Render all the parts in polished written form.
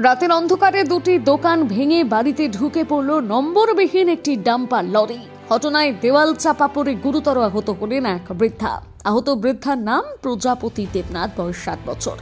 রাতের অন্ধকারে দুটি দোকান ভেঙে বাড়িতে ঢুকে পড়ল নম্বরবিহীন একটি ডাম্পার লরি। ঘটনায় দেওয়াল চাপা পড়ে গুরুতর আহত হলেন এক বৃদ্ধা। আহত বৃদ্ধার নাম প্রজাপতি দেবনাথ, বয়স 7 বছর।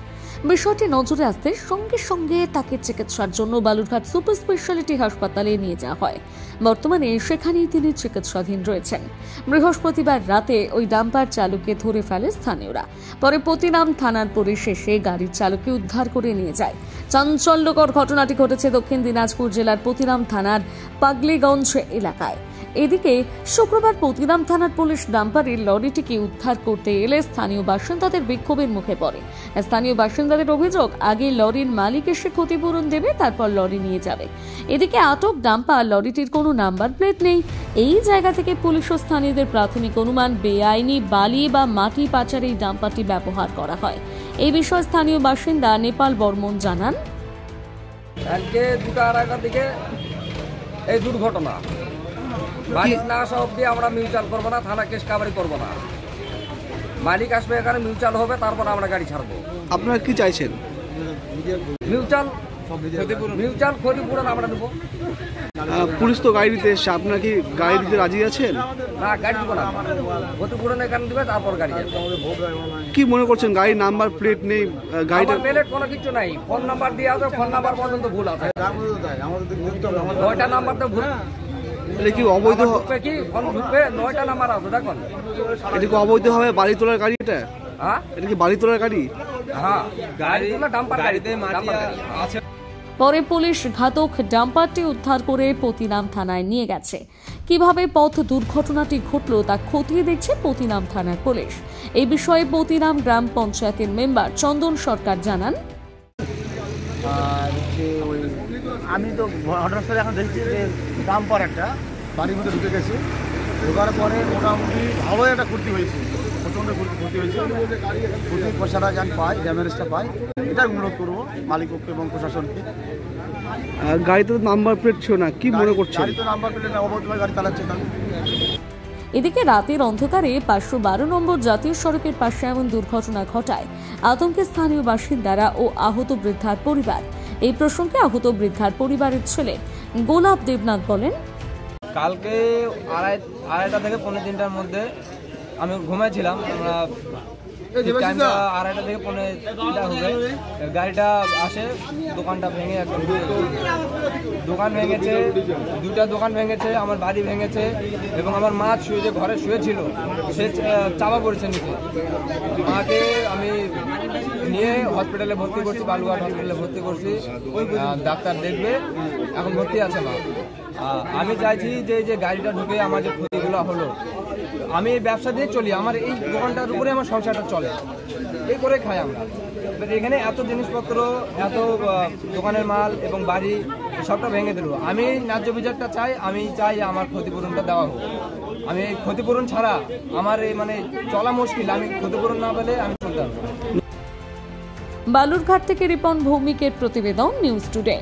বিষয়টি নজরে আসতে সঙ্গে সঙ্গে তাকে চিকিৎসার জন্য বালুরঘাট সুপার স্পেশালিটি হাসপাতালে নিয়ে যাওয়া হয়। বর্তমানে সেখানেই তিনি চিকিৎসাধীন রয়েছেন। বৃহস্পতিবার রাতে ওই ডাম্পার চালককে ধরে ফেলে স্থানীয়রা। পরে পতিরাম থানার পুলিশ এসে গাড়ির চালককে উদ্ধার করে নিয়ে যায়। চাঞ্চল্যকর ঘটনাটি ঘটেছে দক্ষিণ দিনাজপুর জেলার পতিরাম থানার পাগলিগঞ্জ এলাকায়। এদিকে শুক্রবার পতিরাম থানার পুলিশ ডাম্পারের লরিটিকে উদ্ধার করতে এলে স্থানীয় বাসিন্দাদের বিক্ষোভের মুখে পড়ে। স্থানীয় বাসিন্দাদের অভিযোগ, আগে লরির মালিক এসে ক্ষতিপূরণ দেবে, তারপর লরি নিয়ে যাবে। এদিকে আটক ডাম্পার লরিটির কোনো নাম্বার প্লেট নেই। এই জায়গা থেকে পুলিশ ও স্থানীয়দের প্রাথমিক অনুমান, বেআইনি বালি বা মাটি পাচারে এই ডাম্পারটি ব্যবহার করা হয়। এই বিষয়ে স্থানীয় বাসিন্দা নেপাল বর্মন জানান, আজকে 2:30টার দিকে এই দুর্ঘটনা। মালিক না আসা অব্দি আমরা মিউচুয়াল করবো না, থানা কেস কাভারি করবো না। মালিক আসবে, এখানে মিউচুয়াল হবে, তারপর আমরা গাড়ি ছাড়বো। আপনারা কি চাইছেন? মিউচুয়াল ক্ষতিপূরণ আমরা দেবো। পুলিশ তো গাড়ি দিতে এসছে, আপনারা কি গাড়ি দিতে রাজি আছেন? না, গাড়ি দেবো না, ক্ষতিপূরণ এখানে দেবে, তারপর গাড়ি যাবে। কি মনে করছেন, গাড়ির নাম্বার প্লেট নেই? গাড়িটা প্লেট কোনো কিছু নাই, ফোন নাম্বার দিয়ে আছে, ফোন নাম্বার পর্যন্ত ভুল আছে। 9টা নাম্বার তো ভুল। এটা কি অবৈধ? কি ফোন ঢুকবে 9টা নাম্বার আছে, দেখুন। এটা কি অবৈধ হবে? বাড়ি তোলার গাড়ি এটা? হ্যাঁ, এটা কি বাড়ি তোলার গাড়ি? হ্যাঁ, গাড়ি তোলা ডাম্পার গাড়িতে মাটি আছে। পরে পুলিশ ঘাতক ডাম্পারটি উদ্ধার করে পতিরাম থানায় নিয়ে গেছে। কিভাবে পথ দুর্ঘটনাটি ঘটল তা খতিয়ে দেখছে পতিরাম থানার পুলিশ। এই বিষয়ে পতিরাম গ্রাম পঞ্চায়েতের মেম্বার চন্দন সরকার জানান, আমি তো ঘটনাস্থলে এখন দেখছি যে ডাম্পার একটা বাড়ির মধ্যে ঢুকে গেছে। ঢোকার পরে মোটামুটি ভালোই একটা ক্ষতি হয়েছে, প্রচণ্ড ক্ষতি হয়েছে। ক্ষতির পয়সাটা যান পাই, ড্যামেজটা পাই, এটাই অনুরোধ করবো মালিককে এবং প্রশাসনকে। গাড়িতে তো নাম্বার প্লেট ছিল না, কি মনে করছেন? গাড়িতে নাম্বার প্লেট অবৈধভাবে গাড়ি চালাচ্ছে তাহলে। এদিকে রাতের অন্ধকারে 512 নম্বর জাতীয় সড়কের পাশে এমন দুর্ঘটনা ঘটায় আতঙ্কে স্থানীয় বাসিন্দারা ও আহত বৃদ্ধার পরিবার। এই প্রসঙ্গে আহত বৃদ্ধার পরিবারের ছেলে গোলাপ দেবনাথ বলেন, কালকে আড়াইটা থেকে 3:45টার মধ্যে আমি ঘুমাইছিলাম। আমরা 2:30 থেকে 3:45 হবে, গাড়িটা আসে, দোকানটা ভেঙে একদম দোকান ভেঙেছে, 2টা দোকান ভেঙেছে, আমার বাড়ি ভেঙেছে এবং আমার মা যে ঘরে শুয়েছিল সে চাপা পড়েছে নিচে। মাকে আমি নিয়ে হসপিটালে ভর্তি করছি, বালুঘাট হসপিটালে ভর্তি করছি। ডাক্তার দেখবে, এখন ভর্তি আছে মা। আমি চাইছি যে গাড়িটা ঢুকে আমার যে ক্ষতিগুলো হলো, আমি এই ব্যবসা দিয়ে চলি, আমার এই দোকানটার উপরে আমার সংসারটা চলে, এই করে খাই আমরা। এখানে এত জিনিসপত্র, এত দোকানের মাল এবং বাড়ি সবটা ভেঙে দিল। আমি ন্যায্য বিচারটা চাই, আমি চাই আমার ক্ষতিপূরণটা দেওয়া হোক। আমি এই ক্ষতিপূরণ ছাড়া আমার এই চলা মুশকিল, আমি ক্ষতিপূরণ না পেলে আমি চলতে পারবো। বালুরঘাট থেকে রিপন ভৌমিকের প্রতিবেদন, নিউজ টুডে।